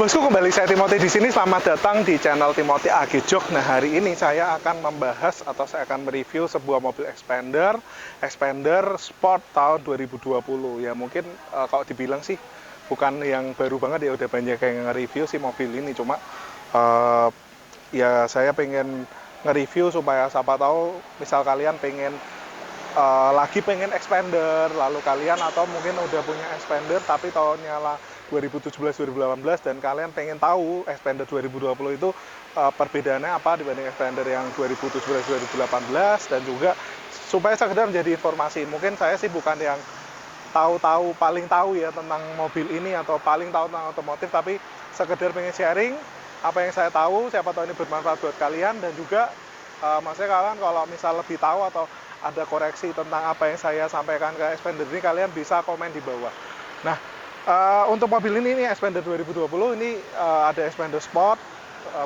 Bosku, kembali saya Timothy di sini. Selamat datang di channel Timothy AG Jog. Nah, hari ini saya akan membahas atau saya akan mereview sebuah mobil Expander Sport tahun 2020. Ya mungkin kalau dibilang sih bukan yang baru banget ya, udah banyak yang nge-review sih mobil ini. Cuma ya saya pengen nge-review supaya siapa tahu misal kalian pengen lagi pengen Expander, lalu kalian atau mungkin udah punya Expander tapi tahunnya lah 2017-2018 dan kalian pengen tahu Expander 2020 itu perbedaannya apa dibanding Expander yang 2017-2018, dan juga supaya sekedar menjadi informasi. Mungkin saya sih bukan yang paling tahu ya tentang mobil ini atau paling tahu tentang otomotif, tapi sekedar pengen sharing apa yang saya tahu, siapa tahu ini bermanfaat buat kalian. Dan juga maksudnya kalian kalau misal lebih tahu atau ada koreksi tentang apa yang saya sampaikan ke Expander ini, kalian bisa komen di bawah. Nah, untuk mobil ini Expander 2020 ini ada Expander Sport,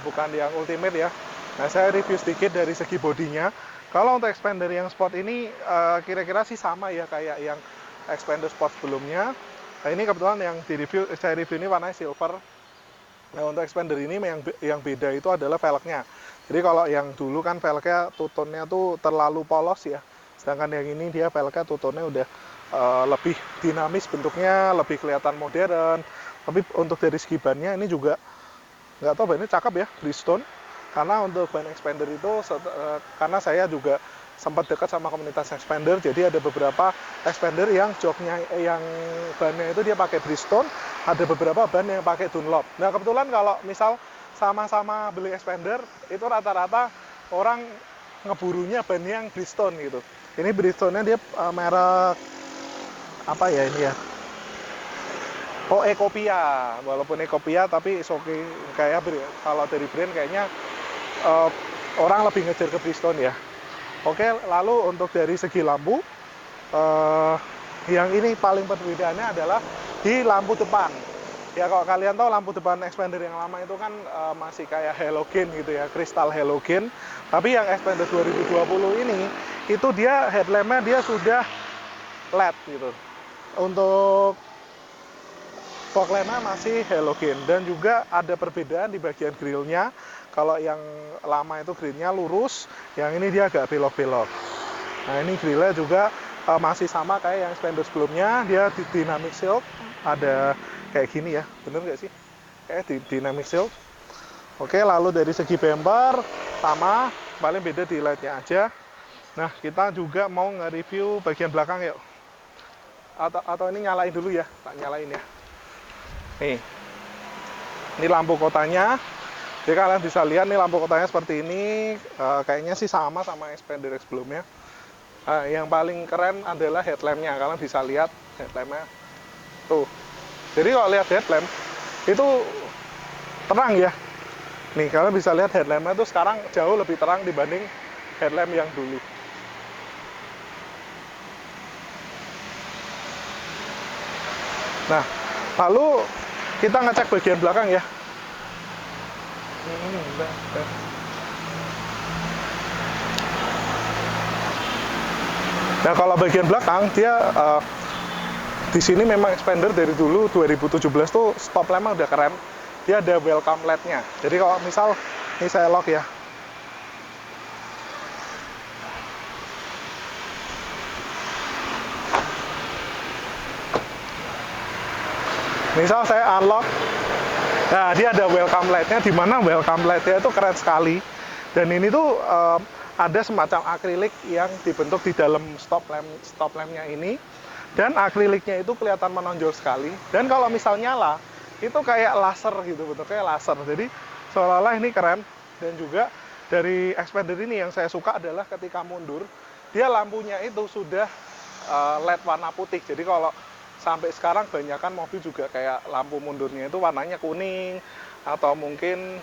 bukan yang Ultimate ya. Nah, saya review sedikit dari segi bodinya. Kalau untuk Expander yang Sport ini kira-kira sih sama ya kayak yang Expander Sport sebelumnya. Nah, ini kebetulan yang saya review ini warnanya silver. Nah, untuk Expander ini yang beda itu adalah velgnya. Jadi kalau yang dulu kan velgnya tutunnya tuh terlalu polos ya. Sedangkan yang ini dia velgnya tutunnya udah lebih dinamis bentuknya, lebih kelihatan modern. Tapi untuk dari segi bannya ini juga nggak tahu, bannya cakep ya, Bridgestone. Karena untuk ban Expander itu karena saya juga sempat dekat sama komunitas Expander, jadi ada beberapa Expander yang joknya yang bannya itu dia pakai Bridgestone, ada beberapa ban yang pakai Dunlop. Nah, kebetulan kalau misal sama-sama beli Expander itu rata-rata orang ngeburunya ban yang Bridgestone gitu. Ini Bridgestone-nya dia merek apa ya ini ya? Oh, Ecopia. Walaupun Ecopia tapi oke, kayak kalau dari brand kayaknya orang lebih ngejar ke Bridgestone ya. Oke, lalu untuk dari segi lampu, yang ini paling perbedaannya adalah di lampu depan. Ya, kalau kalian tahu lampu depan Expander yang lama itu kan masih kayak halogen gitu ya, kristal halogen. Tapi yang Expander 2020 ini itu dia headlampnya dia sudah LED gitu. Untuk fog lampnya masih halogen, dan juga ada perbedaan di bagian grillnya. Kalau yang lama itu grillnya lurus, yang ini dia agak belok-belok. Nah, ini grillnya juga masih sama kayak yang Expander sebelumnya, dia di dynamic shield, ada kayak gini ya, bener nggak sih? Kayak di dynamic shield. Oke, lalu dari segi bumper sama, paling beda di lightnya aja. Nah, kita juga mau nge-review bagian belakang yuk. Atau ini nyalain dulu ya, tak nyalain ya. Nih, ini lampu kotanya. Jadi kalian bisa lihat nih lampu kotanya seperti ini. Kayaknya sih sama Expander sebelumnya. Yang paling keren adalah headlampnya. Kalian bisa lihat headlampnya tuh. Jadi kalau lihat headlamp itu terang ya. Nih, kalian bisa lihat headlampnya tuh sekarang jauh lebih terang dibanding headlamp yang dulu. Nah, lalu kita ngecek bagian belakang ya. Nah, kalau bagian belakang dia di sini memang Expander dari dulu 2017 tuh stop lampnya udah keren. Dia ada welcome LED-nya. Jadi kalau misal ini saya lock ya. Misal saya unlock, nah dia ada welcome light-nya, di mana welcome light-nya itu keren sekali. Dan ini tuh ada semacam akrilik yang dibentuk di dalam stop lamp-nya ini. Dan akriliknya itu kelihatan menonjol sekali. Dan kalau misal nyala, itu kayak laser gitu, betul kayak laser. Jadi seolah-olah ini keren. Dan juga dari Expander ini yang saya suka adalah ketika mundur, dia lampunya itu sudah LED warna putih. Jadi kalau sampai sekarang kebanyakan mobil juga kayak lampu mundurnya itu warnanya kuning, atau mungkin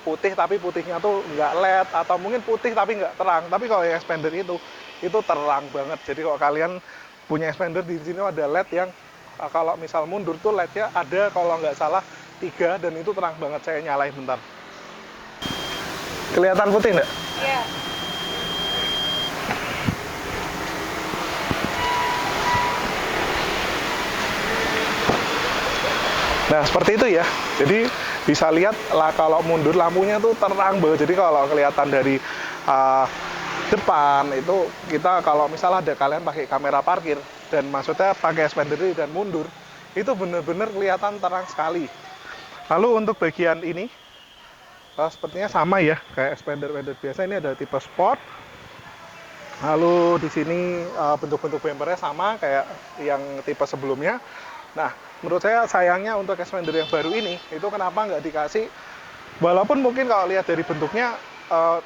putih tapi putihnya tuh nggak LED, atau mungkin putih tapi nggak terang. Tapi kalau yang Expander itu terang banget. Jadi kalau kalian punya Expander, di sini ada LED yang kalau misal mundur tuh LED-nya ada kalau nggak salah 3, dan itu terang banget. Saya nyalain bentar. Kelihatan putih nggak? Iya. Nah, seperti itu ya. Jadi bisa lihat lah, kalau mundur lampunya tuh terang banget. Jadi kalau kelihatan dari uh, depan itu, kita kalau misalnya ada kalian pakai kamera parkir dan maksudnya pakai expander dan mundur, itu bener-bener kelihatan terang sekali. Lalu untuk bagian ini sepertinya sama ya kayak expander biasa. Ini ada tipe sport. Lalu di sini bentuk-bentuk bumpernya sama kayak yang tipe sebelumnya. Nah, menurut saya sayangnya untuk expander yang baru ini, itu kenapa nggak dikasih, walaupun mungkin kalau lihat dari bentuknya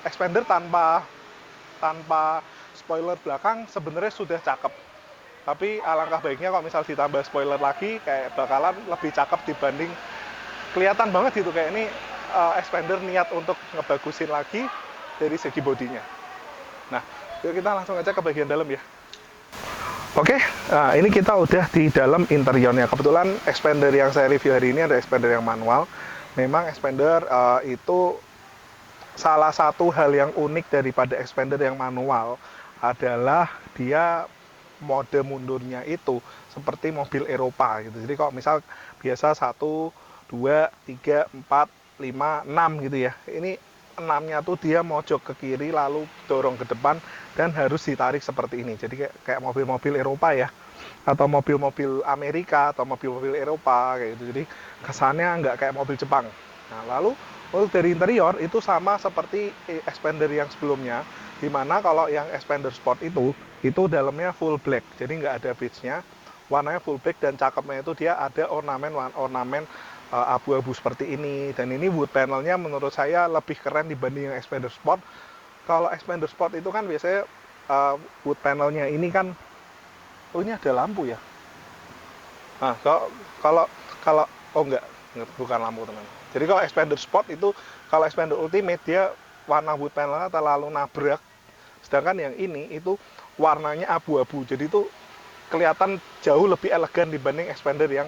expander tanpa spoiler belakang sebenarnya sudah cakep. Tapi alangkah baiknya kalau misal ditambah spoiler lagi, kayak bakalan lebih cakep dibanding, kelihatan banget gitu kayak ini expander niat untuk ngebagusin lagi dari segi bodinya. Nah, yuk kita langsung aja ke bagian dalam ya. Oke, nah ini kita udah di dalam interiornya. Kebetulan expander yang saya review hari ini ada expander yang manual. Memang expander itu salah satu hal yang unik daripada expander yang manual adalah dia mode mundurnya itu seperti mobil Eropa gitu. Jadi kalau misal biasa 1, 2, 3, 4, 5, 6 gitu ya. Ini 6-nya tuh dia mojok ke kiri lalu dorong ke depan dan harus ditarik seperti ini. Jadi kayak mobil-mobil Eropa ya, atau mobil-mobil Amerika atau mobil-mobil Eropa kayak gitu. Jadi kesannya nggak kayak mobil Jepang. Nah, lalu untuk dari interior itu sama seperti expander yang sebelumnya, dimana kalau yang expander sport itu dalamnya full black, jadi nggak ada beige-nya, warnanya full black, dan cakepnya itu dia ada ornamen abu-abu seperti ini. Dan ini wood panelnya menurut saya lebih keren dibanding yang expander sport. Kalau expander sport itu kan biasanya wood panelnya ini kan, oh ini ada lampu ya. Nah, kalau oh enggak, bukan lampu teman. Jadi kalau expander sport itu, kalau expander ultimate dia warna wood panelnya terlalu nabrak. Sedangkan yang ini itu warnanya abu-abu. Jadi itu kelihatan jauh lebih elegan dibanding expander yang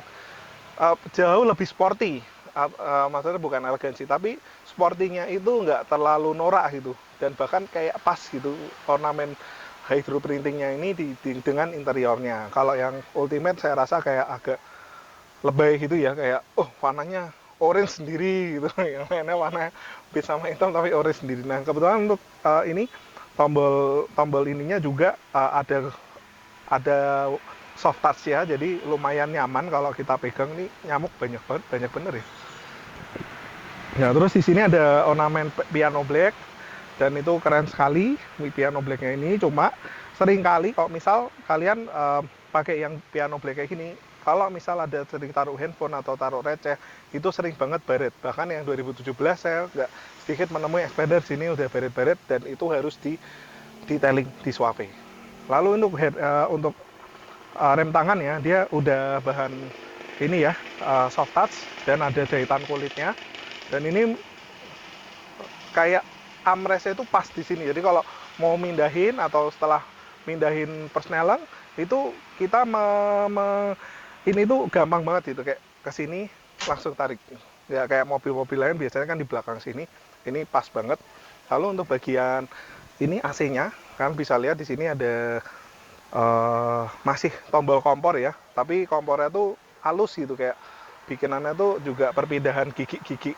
jauh lebih sporty. Maksudnya bukan elegan sih, tapi sportinya itu nggak terlalu norak gitu. Dan bahkan kayak pas gitu ornamen hydro printingnya ini dengan interiornya. Kalau yang ultimate saya rasa kayak agak lebay gitu ya, kayak warnanya orange sendiri gitu. Yang lainnya warna beige sama hitam tapi orange sendiri. Nah, kebetulan untuk ini tombol ininya juga ada soft touch ya, jadi lumayan nyaman kalau kita pegang. Nih nyamuk banyak banget, banyak bener ya. Nah, terus di sini ada ornamen piano black, dan itu keren sekali piano blacknya ini. Cuma sering kali kalau misal kalian pakai yang piano black kayak gini, kalau misal ada sering taruh handphone atau taruh receh, itu sering banget baret. Bahkan yang 2017 saya nggak sedikit menemui expander sini udah baret-baret, dan itu harus di detailing, di suape. Lalu untuk rem tangan ya, dia udah bahan ini ya, soft touch, dan ada jahitan kulitnya. Dan ini kayak armrestnya itu pas di sini. Jadi kalau mau mindahin atau setelah mindahin persneling itu kita ini tuh gampang banget gitu, kayak ke sini langsung tarik. Ya kayak mobil-mobil lain biasanya kan di belakang sini. Ini pas banget. Lalu untuk bagian ini AC-nya, kan bisa lihat di sini ada masih tombol kompor ya, tapi kompornya tuh halus gitu, kayak bikinannya tuh juga perpindahan gigi-gigi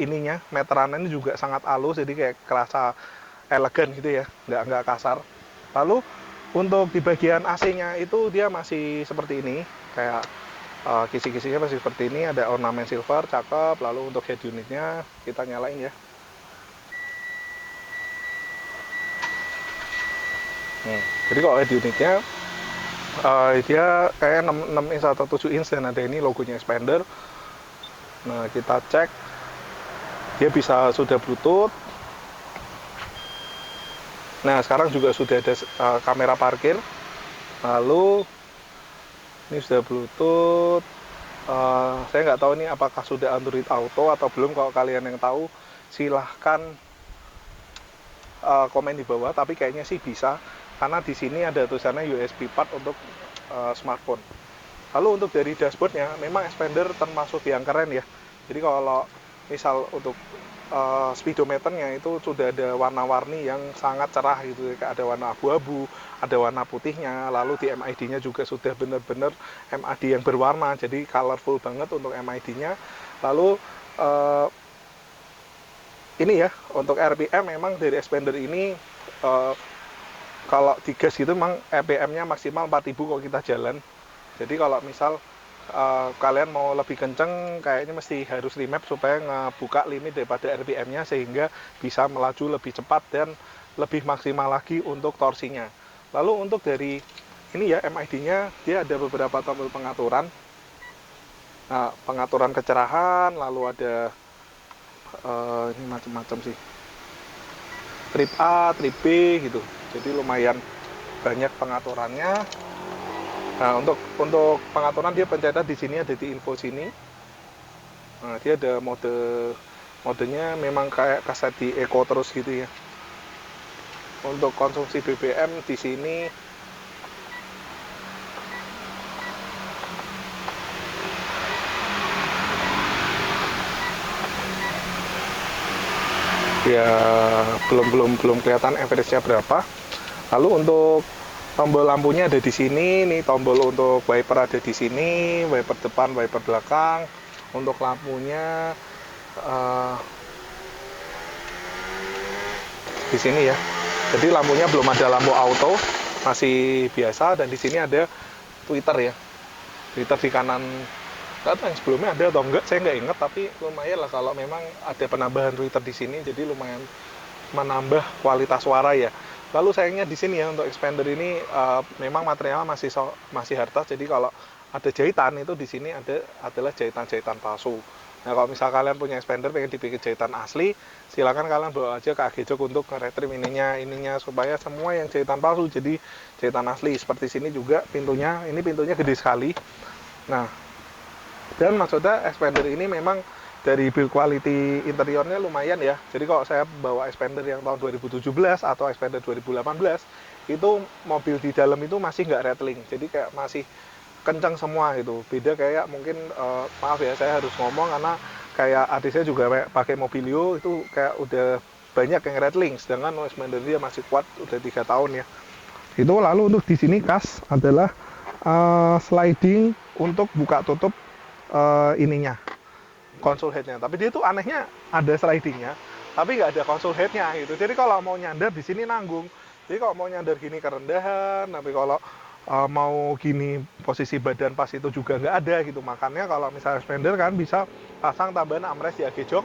ininya, meterannya ini juga sangat halus, jadi kayak kerasa elegan gitu ya, nggak kasar. Lalu untuk di bagian AC-nya itu dia masih seperti ini, kayak kisi-kisinya masih seperti ini, ada ornamen silver, cakep. Lalu untuk head unitnya kita nyalain ya. Jadi kalau head unitnya dia kayak 6 inch atau 7 inch, dan ada ini logonya expander. Nah, kita cek dia sudah Bluetooth. Nah, sekarang juga sudah ada kamera parkir. Lalu ini sudah Bluetooth. Saya nggak tahu ini apakah sudah Android Auto atau belum. Kalau kalian yang tahu silahkan komen di bawah, tapi kayaknya sih bisa, karena di sini ada tulisannya USB port untuk smartphone. Lalu untuk dari dashboardnya, memang expander termasuk yang keren ya. Jadi kalau misal untuk speedometernya itu sudah ada warna-warni yang sangat cerah gitu, kayak ada warna abu-abu, ada warna putihnya, lalu di MID-nya juga sudah benar-benar MID yang berwarna, jadi colorful banget untuk MID-nya. Lalu ini ya, untuk RPM memang dari expander ini kalau digas gitu memang RPM-nya maksimal 4000 kalau kita jalan. Jadi kalau misal kalian mau lebih kenceng, kayaknya mesti harus remap supaya ngebuka limit daripada RPM-nya sehingga bisa melaju lebih cepat dan lebih maksimal lagi untuk torsinya. Lalu untuk dari ini ya MID-nya, dia ada beberapa tombol pengaturan. Nah, pengaturan kecerahan, lalu ada ini macam-macam sih. Trip A, trip B gitu. Jadi lumayan banyak pengaturannya. Nah, untuk pengaturan dia pencetak di sini ada di info sini. Nah, dia ada modenya memang kayak kaset di Eco terus gitu ya. Untuk konsumsi BBM di sini ya belum kelihatan average-nya berapa. Lalu untuk tombol lampunya ada di sini, nih tombol untuk wiper ada di sini, wiper depan, wiper belakang. Untuk lampunya di sini ya. Jadi lampunya belum ada lampu auto, masih biasa. Dan di sini ada tweeter ya, tweeter di kanan. Nggak tahu yang sebelumnya ada atau enggak, saya nggak inget, tapi lumayan lah kalau memang ada penambahan tweeter di sini, jadi lumayan menambah kualitas suara ya. Lalu sayangnya di sini ya untuk expander ini memang materialnya masih hartas, jadi kalau ada jahitan itu di sini adalah jahitan-jahitan palsu. Nah, kalau misal kalian punya expander pengen dibikin jahitan asli, silakan kalian bawa aja ke AG Jok untuk nge-retrim ininya supaya semua yang jahitan palsu jadi jahitan asli. Seperti sini juga pintunya, ini pintunya gede sekali. Nah, dan maksudnya expander ini memang dari build quality interiornya lumayan ya. Jadi kalau saya bawa expander yang tahun 2017 atau expander 2018, itu mobil di dalam itu masih nggak rattling. Jadi kayak masih kencang semua gitu. Beda kayak mungkin maaf ya saya harus ngomong karena kayak adik saya juga pakai Mobilio itu kayak udah banyak yang rattling, sedangkan expander dia masih kuat udah 3 tahun ya. Itu lalu untuk di sini khas adalah sliding untuk buka tutup ininya, console headnya. Tapi dia tuh anehnya ada slidingnya, tapi nggak ada console headnya gitu. Jadi kalau mau nyandar di sini nanggung. Jadi kalau mau nyandar gini kerendahan, tapi kalau mau gini posisi badan pas itu juga nggak ada gitu. Makanya kalau misalnya expander kan bisa pasang tambahan armrest di AG Jok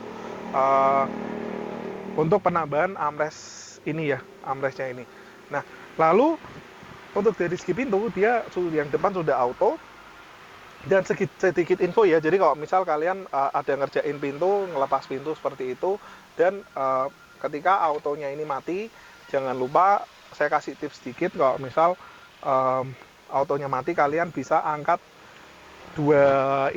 untuk penambahan armrest ini ya, armrestnya ini. Nah, lalu untuk dari segi pintu dia yang depan sudah auto. Dan sedikit info ya, jadi kalau misal kalian ada ngerjain pintu, ngelepas pintu seperti itu, dan ketika autonya ini mati, jangan lupa saya kasih tips sedikit. Kalau misal autonya mati, kalian bisa angkat dua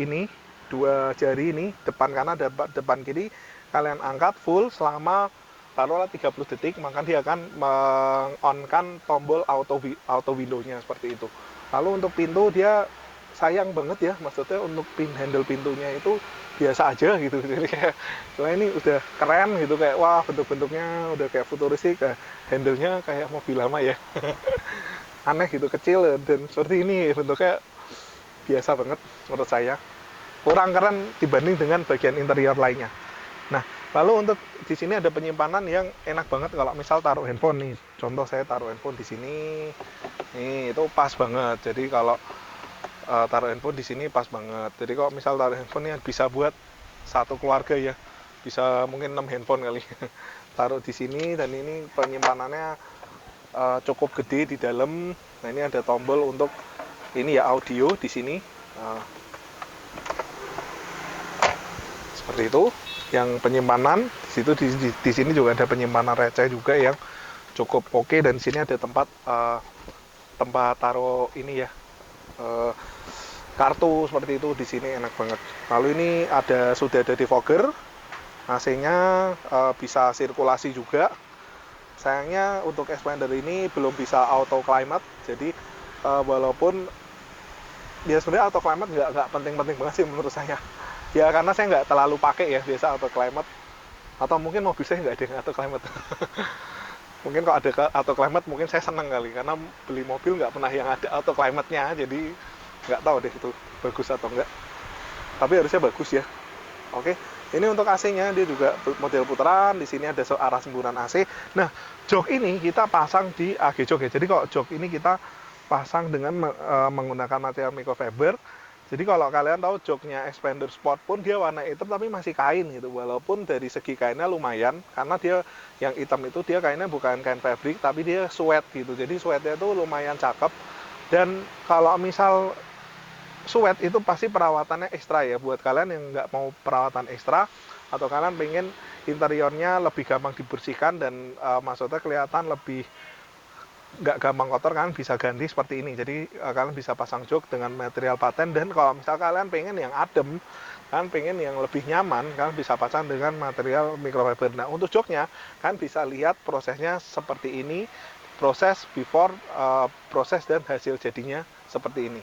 jari ini, depan kanan dan depan kiri, kalian angkat full selama taruhlah 30 detik, maka dia akan meng-on-kan tombol auto window-nya seperti itu. Lalu untuk pintu dia sayang banget ya, maksudnya untuk handle pintunya itu biasa aja gitu. Jadi kayak ini udah keren gitu, kayak wah bentuk-bentuknya udah kayak futuristik, handle-nya kayak mobil lama ya. Aneh gitu, kecil dan seperti ini bentuknya biasa banget menurut saya. Kurang keren dibanding dengan bagian interior lainnya. Nah, lalu untuk di sini ada penyimpanan yang enak banget kalau misal taruh handphone nih. Contoh saya taruh handphone di sini. Nih, itu pas banget. Jadi kalau taruh handphone di sini pas banget. Jadi kalau misal taruh handphone ini bisa buat satu keluarga ya, bisa mungkin 6 handphone kali. Taruh di sini, dan ini penyimpanannya cukup gede di dalam. Nah, ini ada tombol untuk ini ya, audio di sini. Seperti itu. Yang penyimpanan di situ, di sini juga ada penyimpanan receh juga yang cukup oke. Dan di sini ada tempat taruh ini ya, kartu seperti itu. Di sini enak banget. Lalu ini sudah ada defogger, AC-nya bisa sirkulasi juga. Sayangnya untuk expander ini belum bisa auto climate. Jadi walaupun dia sebenarnya auto climate nggak penting-penting banget sih menurut saya. Ya karena saya nggak terlalu pakai ya biasa auto climate. Atau mungkin mobil saya nggak ada yang auto climate. Mungkin kalau ada auto climate mungkin saya seneng kali, karena beli mobil nggak pernah yang ada auto climate-nya, jadi nggak tahu deh itu bagus atau enggak. Tapi harusnya bagus ya. Oke, ini untuk AC-nya, dia juga model putaran. Di sini ada arah semburan AC. Nah, jok ini kita pasang di AG jok ya. Jadi kalau jok ini kita pasang dengan menggunakan material microfiber. Jadi kalau kalian tahu joknya Expander Sport pun dia warna hitam tapi masih kain gitu. Walaupun dari segi kainnya lumayan, karena dia yang hitam itu dia kainnya bukan kain fabric tapi dia suede gitu. Jadi suede-nya itu lumayan cakep. Dan kalau misal suede itu pasti perawatannya ekstra ya, buat kalian yang nggak mau perawatan ekstra atau kalian pengen interiornya lebih gampang dibersihkan dan maksudnya kelihatan lebih nggak gampang kotor, kan bisa ganti seperti ini. Jadi kalian bisa pasang jok dengan material paten. Dan kalau misal kalian pengen yang adem, kalian pengen yang lebih nyaman, kalian bisa pasang dengan material microfiber. Nah, untuk joknya kalian bisa lihat prosesnya seperti ini, proses before, proses dan hasil jadinya seperti ini.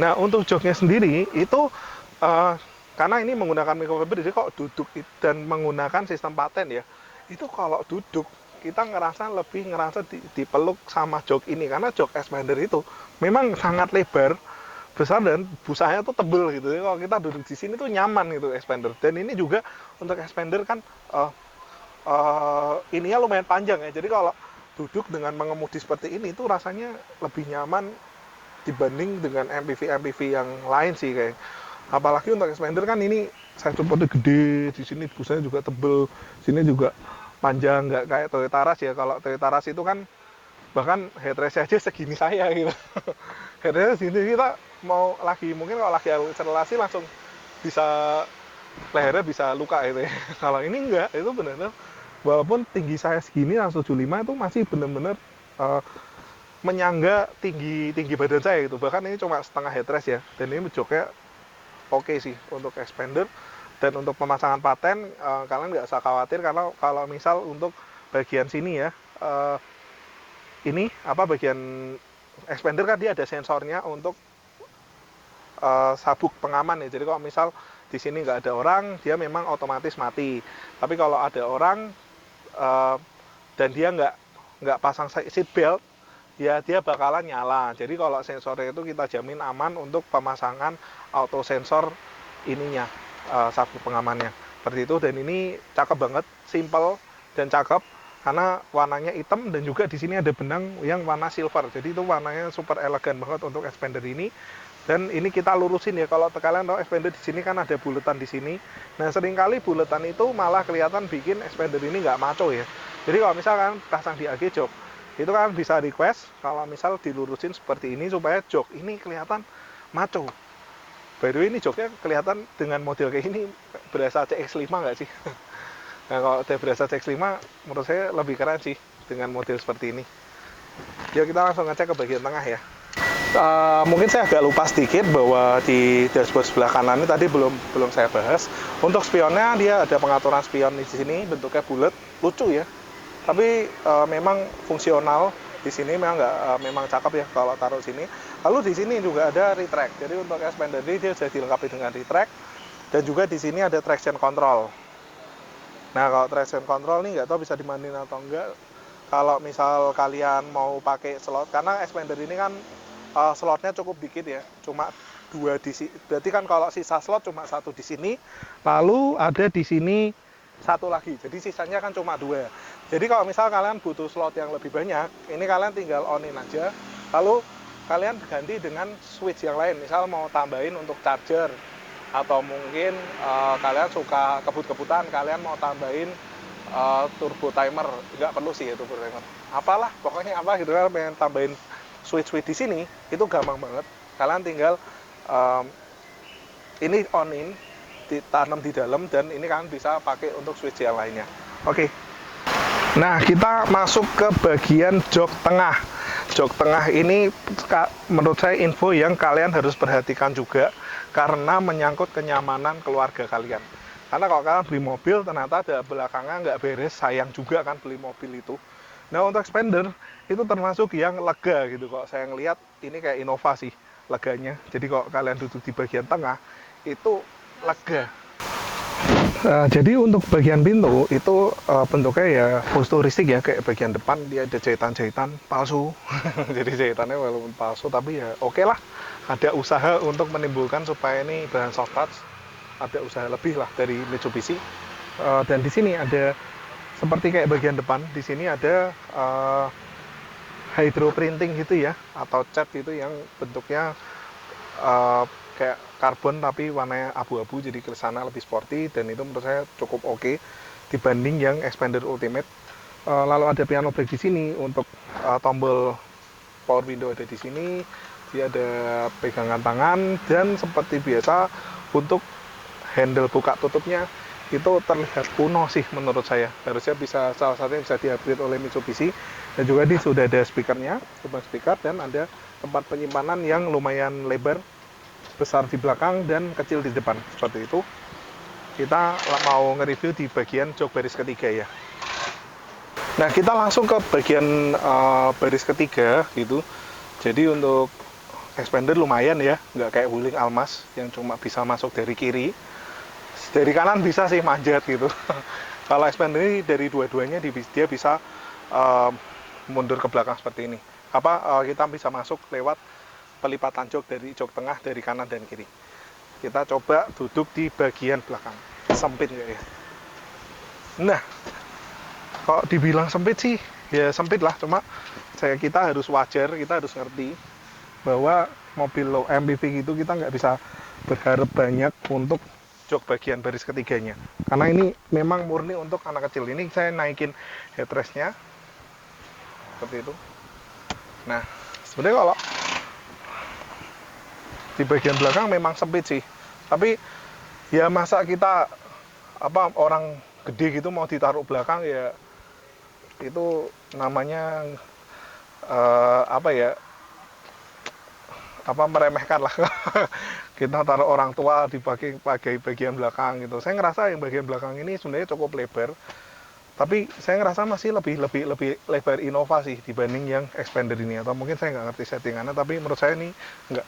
Nah, untuk joknya sendiri itu karena ini menggunakan microfiber, jadi kok duduk dan menggunakan sistem paten ya, itu kalau duduk kita lebih ngerasa dipeluk sama jok ini, karena jok Expander itu memang sangat lebar, besar, dan busanya tuh tebel gitu. Jadi kalau kita duduk di sini tuh nyaman gitu Expander. Dan ini juga untuk Expander kan ininya lumayan panjang ya, jadi kalau duduk dengan mengemudi seperti ini tuh rasanya lebih nyaman dibanding dengan MPV yang lain sih kayak. Apalagi untuk Expander kan ini side supportnya gede, di sini busanya juga tebel, sini juga panjang, nggak kayak Toyota Rush ya. Kalau Toyota Rush itu kan bahkan headrest aja segini saya gitu. Headrest segini, kita mau lagi, mungkin kalau lagi akselerasi langsung bisa lehernya bisa luka gitu ya. Kalau ini enggak, itu benar-benar walaupun tinggi saya segini 175 itu masih benar-benar menyangga tinggi badan saya gitu. Bahkan ini cuma setengah headrest ya, dan ini joknya oke sih untuk Expander. Dan untuk pemasangan paten kalian nggak usah khawatir, karena kalau misal untuk bagian sini ya, ini bagian Expander kan dia ada sensornya untuk sabuk pengaman ya. Jadi kalau misal di sini nggak ada orang, dia memang otomatis mati. Tapi kalau ada orang dan dia nggak pasang seat belt, ya dia bakalan nyala. Jadi kalau sensornya itu kita jamin aman untuk pemasangan auto sensor ininya, sabuk pengamannya seperti itu. Dan ini cakep banget, simple dan cakep. karena warnanya hitam dan juga di sini ada benang yang warna silver. Jadi itu warnanya super elegan banget untuk expander ini. Dan ini kita lurusin ya, kalau kalian tahu expander di sini kan ada buletan di sini. Nah seringkali buletan itu malah kelihatan bikin expander ini nggak maco ya. Jadi kalau misalkan pasang di AG jok, itu kan bisa request kalau misal dilurusin seperti ini supaya jok ini kelihatan maco. By the way, ini joknya kelihatan dengan model kayak ini berasa CX-5 nggak sih? Nah kalau udah berasa CX-5 menurut saya lebih keren sih dengan model seperti ini. Yuk kita langsung ngecek ke bagian tengah ya. Mungkin saya agak lupa sedikit bahwa di dashboard sebelah kanan ini tadi belum saya bahas. Untuk spionnya dia ada pengaturan spion di sini, bentuknya bulat, lucu ya. Tapi memang fungsional di sini memang cakep ya kalau taruh sini. Lalu di sini juga ada retract. Jadi untuk expander ini dia sudah dilengkapi dengan retract dan juga di sini ada traction control. Nah kalau traction control nih nggak tahu bisa dimainin atau enggak. Kalau misal kalian mau pakai slot, karena expander ini kan slotnya cukup dikit ya, cuma 2 di sini. Berarti kan kalau sisa slot cuma 1 di sini, lalu ada di sini 1 lagi. Jadi sisanya kan cuma 2. Jadi kalau misal kalian butuh slot yang lebih banyak, ini kalian tinggal on-in aja. Lalu kalian ganti dengan switch yang lain. Misal mau tambahin untuk charger, atau mungkin kalian suka kebut-kebutan, kalian mau tambahin turbo timer, nggak perlu sih ya turbo timer. Apalah, pokoknya apa gitu kan, pengen tambahin switch di sini, itu gampang banget. Kalian tinggal ini on-in, ditanam di dalam, dan ini kalian bisa pakai untuk switch yang lainnya. Oke. Nah, kita masuk ke bagian jok tengah. Jok tengah ini menurut saya info yang kalian harus perhatikan juga, karena menyangkut kenyamanan keluarga kalian. Karena kalau kalian beli mobil ternyata ada belakangnya nggak beres, sayang juga kan beli mobil itu. Nah untuk expander itu termasuk yang lega gitu. Kok saya ngelihat ini kayak inovasi leganya. Jadi kalau kalian duduk di bagian tengah itu lega. Jadi untuk bagian pintu itu bentuknya ya futuristik ya, kayak bagian depan dia ada jahitan-jahitan palsu. Jadi jahitannya walaupun palsu tapi ya oke lah. Ada usaha untuk menimbulkan supaya ini bahan soft touch. Ada usaha lebih lah dari Mitsubishi. Dan di sini ada seperti kayak bagian depan, di sini ada hydro printing gitu ya, atau cat gitu yang bentuknya kayak karbon tapi warnanya abu-abu, jadi kesana lebih sporty, dan itu menurut saya cukup oke dibanding yang expander ultimate. Lalu ada piano black di sini untuk tombol power window ada di sini, dia ada pegangan tangan, dan seperti biasa untuk handle buka tutupnya itu terlihat kuno sih menurut saya. Harusnya bisa salah satunya bisa di-upgrade oleh Mitsubishi. Dan juga di sudah ada speakernya, lubang speaker, dan ada tempat penyimpanan yang lumayan lebar, besar di belakang dan kecil di depan seperti itu. Kita mau nge-review di bagian jok baris ketiga ya. Nah kita langsung ke bagian baris ketiga gitu. Jadi untuk expander lumayan ya, nggak kayak Wuling Almas yang cuma bisa masuk dari kiri. Dari kanan bisa sih manjat gitu. Kalau expander ini dari dua-duanya dia bisa mundur ke belakang seperti ini. Kita bisa masuk lewat pelipatan jok dari jok tengah, dari kanan dan kiri. Kita coba duduk di bagian belakang. Sempit nggak ya? Nah, kalau dibilang sempit sih, ya sempit lah. Cuma kita harus wajar, kita harus ngerti bahwa mobil low MPV gitu kita nggak bisa berharap banyak untuk jok bagian baris ketiganya. Karena ini memang murni untuk anak kecil. Ini saya naikin headrestnya seperti itu. Nah, sebenarnya kalau di bagian belakang memang sempit sih, tapi ya masa kita orang gede gitu mau ditaruh belakang, ya itu namanya meremehkan lah. Kita taruh orang tua dipakai bagian belakang gitu. Saya ngerasa yang bagian belakang ini sebenarnya cukup lebar, tapi saya ngerasa masih lebih lebar inovasi dibanding yang expander ini. Atau mungkin saya nggak ngerti settingannya, tapi menurut saya ini nggak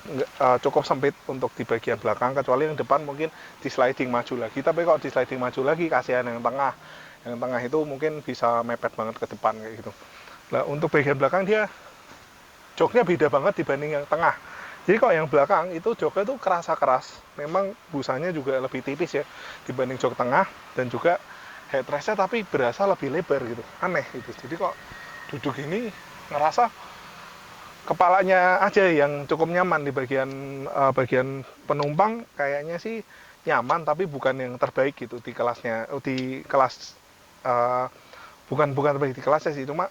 cukup sempit untuk di bagian belakang, kecuali yang depan mungkin di sliding maju lagi. Tapi kalau di sliding maju lagi kasihan yang tengah. Yang tengah itu mungkin bisa mepet banget ke depan kayak gitu. Nah untuk bagian belakang dia joknya beda banget dibanding yang tengah. Jadi kalau yang belakang itu joknya itu kerasa keras. Memang busanya juga lebih tipis ya dibanding jok tengah, dan juga headrestnya tapi berasa lebih lebar gitu, aneh gitu. Jadi kok duduk ini ngerasa kepalanya aja yang cukup nyaman di bagian penumpang kayaknya sih nyaman, tapi bukan yang terbaik gitu di kelasnya, di kelas bukan terbaik di kelasnya sih, cuma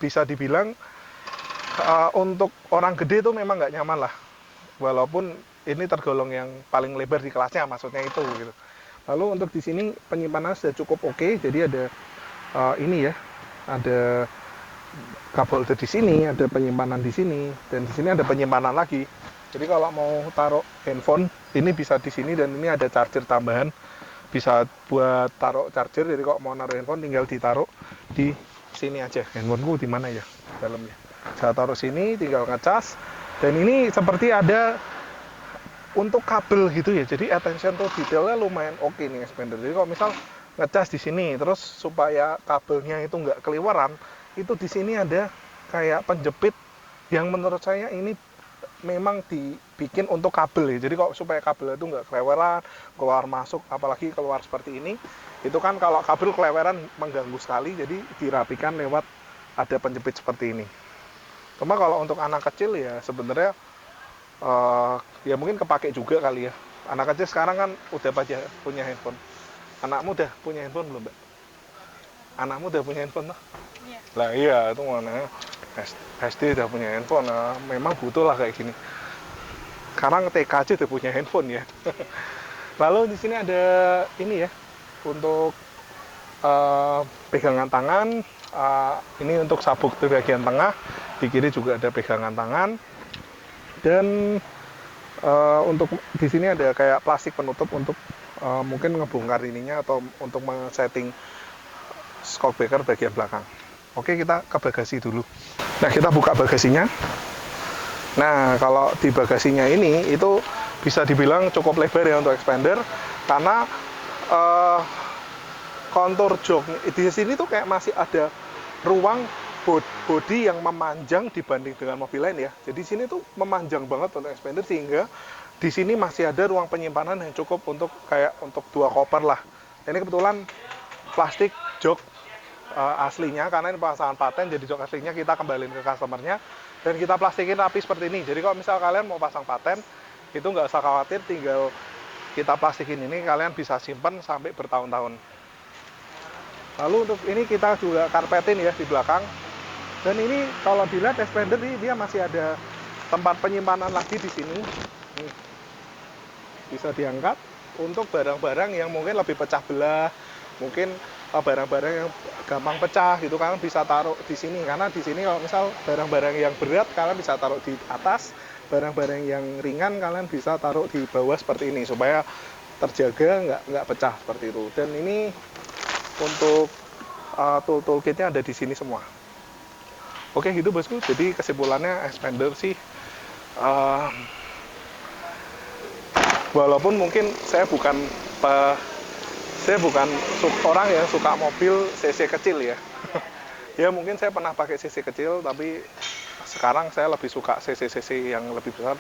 bisa dibilang untuk orang gede itu memang nggak nyaman lah, walaupun ini tergolong yang paling lebar di kelasnya, maksudnya itu gitu. Lalu untuk di sini penyimpanan sudah cukup oke, jadi ada ini ya, ada kabel di sini, ada penyimpanan di sini, dan di sini ada penyimpanan lagi. Jadi kalau mau taruh handphone, ini bisa di sini, dan ini ada charger tambahan, bisa buat taruh charger. Jadi kalau mau naruh handphone tinggal ditaruh di sini aja. Handphoneku di mana ya dalamnya? Saya taruh sini, tinggal ngecas. Dan ini seperti ada untuk kabel gitu ya. Jadi attention to detailnya lumayan oke nih expander. Jadi kalau misal ngecas di sini, terus supaya kabelnya itu nggak keliweran, itu di sini ada kayak penjepit yang menurut saya ini memang dibikin untuk kabel ya. Jadi kok supaya kabel itu nggak keleweran, keluar masuk, apalagi keluar seperti ini, itu kan kalau kabel keleweran mengganggu sekali, jadi dirapikan lewat ada penjepit seperti ini. Cuma kalau untuk anak kecil ya sebenarnya ya mungkin kepake juga kali ya. Anak kecil sekarang kan udah pada punya handphone. Anakmu udah punya handphone belum, Mbak? Anakmu udah punya handphone tuh? Iya. Lah iya, itu mana SD udah punya handphone, nah, memang butuh lah kayak gini. Sekarang TK aja udah punya handphone ya. Lalu di sini ada ini ya, untuk pegangan tangan. Ini untuk sabuk di bagian tengah, di kiri juga ada pegangan tangan. Dan untuk di sini ada kayak plastik penutup untuk mungkin ngebongkar ininya atau untuk men-setting shock breaker bagian belakang. Oke, kita ke bagasi dulu. Nah, kita buka bagasinya. Nah, kalau di bagasinya ini itu bisa dibilang cukup lebar ya untuk expander, karena kontur jok di sini tuh kayak masih ada ruang bodi yang memanjang dibanding dengan mobil lain ya. Jadi sini tuh memanjang banget untuk expander, sehingga di sini masih ada ruang penyimpanan yang cukup untuk kayak untuk 2 koper lah. Ini kebetulan plastik jok aslinya, karena ini pasangan paten, jadi jok aslinya kita kembaliin ke customernya dan kita plastikin rapi seperti ini. Jadi kalau misal kalian mau pasang paten, itu nggak usah khawatir, tinggal kita plastikin ini, kalian bisa simpan sampai bertahun-tahun. Lalu untuk ini kita juga karpetin ya di belakang. Dan ini kalau dilihat expander ini dia masih ada tempat penyimpanan lagi di sini. Nih, bisa diangkat untuk barang-barang yang mungkin lebih pecah belah, mungkin barang-barang yang gampang pecah gitu, kalian bisa taruh di sini. Karena di sini kalau misal barang-barang yang berat kalian bisa taruh di atas, barang-barang yang ringan kalian bisa taruh di bawah seperti ini supaya terjaga, nggak pecah seperti itu. Dan ini untuk tool kitnya ada di sini semua. Oke gitu bosku. Jadi kesimpulannya expander sih walaupun mungkin saya bukan orang yang suka mobil CC kecil ya. Ya mungkin saya pernah pakai CC kecil, tapi sekarang saya lebih suka CC yang lebih besar.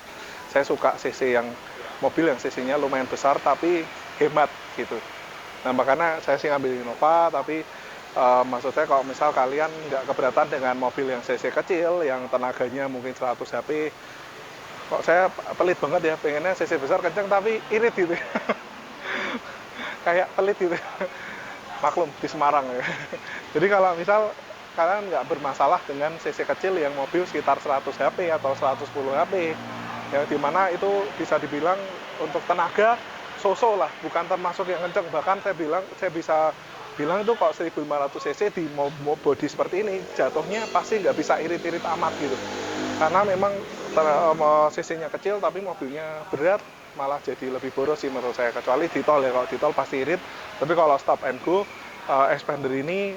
Saya suka CC yang mobil yang CC-nya lumayan besar tapi hemat gitu. Nah makanya saya sih ngambil Innova, tapi maksud saya kalau misal kalian nggak keberatan dengan mobil yang CC kecil, yang tenaganya mungkin 100 HP, kok saya pelit banget ya, pengennya CC besar kenceng tapi irit gitu. Kayak pelit gitu. Maklum di Semarang ya. Jadi kalau misal kalian nggak bermasalah dengan CC kecil yang mobil sekitar 100 HP atau 110 HP, ya dimana itu bisa dibilang untuk tenaga so-so lah, bukan termasuk yang kenceng. Bahkan saya bisa bilang itu kok 1500 cc di body seperti ini jatuhnya pasti nggak bisa irit-irit amat gitu, karena memang cc-nya kecil tapi mobilnya berat, malah jadi lebih boros sih menurut saya, kecuali di tol ya. Kalau di tol pasti irit, tapi kalau stop and go expander ini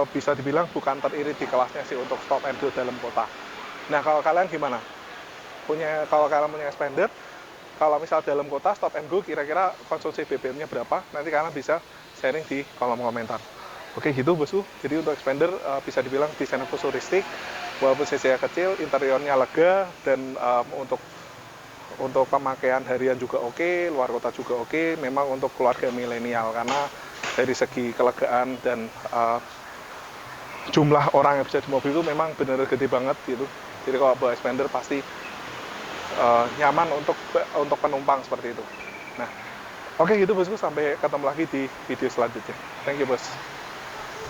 bisa dibilang bukan teririt di kelasnya sih untuk stop and go dalam kota. Nah kalau kalian gimana? Kalau kalian punya expander, kalau misal dalam kota stop and go, kira-kira konsumsi BBM-nya berapa? Nanti kalian bisa sharing di kolom komentar. Oke gitu bosku. Jadi untuk expander bisa dibilang desain futuristik, walaupun cc-nya kecil, interiornya lega, dan untuk pemakaian harian juga oke, luar kota juga oke. Memang untuk keluarga milenial, karena dari segi kelegaan dan jumlah orang yang bisa di mobil itu memang benar gede banget gitu. Jadi kalau bawa expander pasti nyaman untuk penumpang seperti itu. Nah, oke gitu bosku, sampai ketemu lagi di video selanjutnya. Thank you bos.